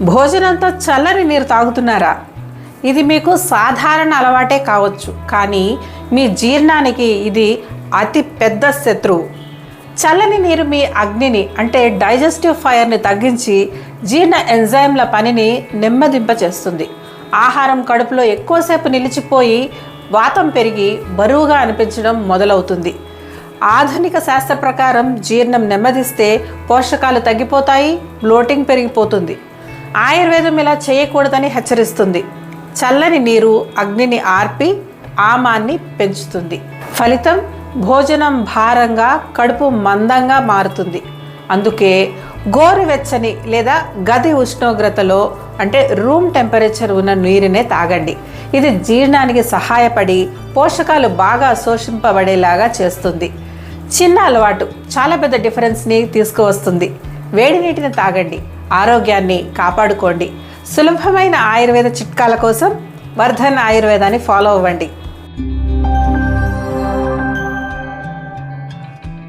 భోజనంతో చల్లని నీరు తాగుతున్నారా? ఇది మీకు సాధారణ అలవాటే కావచ్చు, కానీ మీ జీర్ణానికి ఇది అతి పెద్ద శత్రువు. చల్లని నీరు మీ అగ్నిని అంటే డైజెస్టివ్ ఫైర్ని తగ్గించి జీర్ణ ఎంజైమ్ల పనిని నెమ్మదింపచేస్తుంది. ఆహారం కడుపులో ఎక్కువసేపు నిలిచిపోయి వాతం పెరిగి బరువుగా అనిపించడం మొదలవుతుంది. ఆధునిక శాస్త్ర ప్రకారం జీర్ణం నెమ్మదిస్తే పోషకాలు తగ్గిపోతాయి, బ్లోటింగ్ పెరిగిపోతుంది. ఆయుర్వేదం ఇలా చేయకూడదని హెచ్చరిస్తుంది. చల్లని నీరు అగ్నిని ఆర్పి ఆమాన్ని పెంచుతుంది. ఫలితం భోజనం భారంగా, కడుపు మందంగా మారుతుంది. అందుకే గోరువెచ్చని లేదా గది ఉష్ణోగ్రతలో అంటే రూమ్ టెంపరేచర్ ఉన్న నీరునే తాగండి. ఇది జీర్ణానికి సహాయపడి పోషకాలు బాగా శోషింపబడేలాగా చేస్తుంది. చిన్న అలవాటు చాలా పెద్ద డిఫరెన్స్ని తీసుకువస్తుంది. వేడి నీటిని తాగండి, ఆరోగ్యాన్ని కాపాడుకోండి. సులభమైన ఆయుర్వేద చిట్కాల కోసం వర్ధన్ ఆయుర్వేదాన్ని ఫాలో అవ్వండి.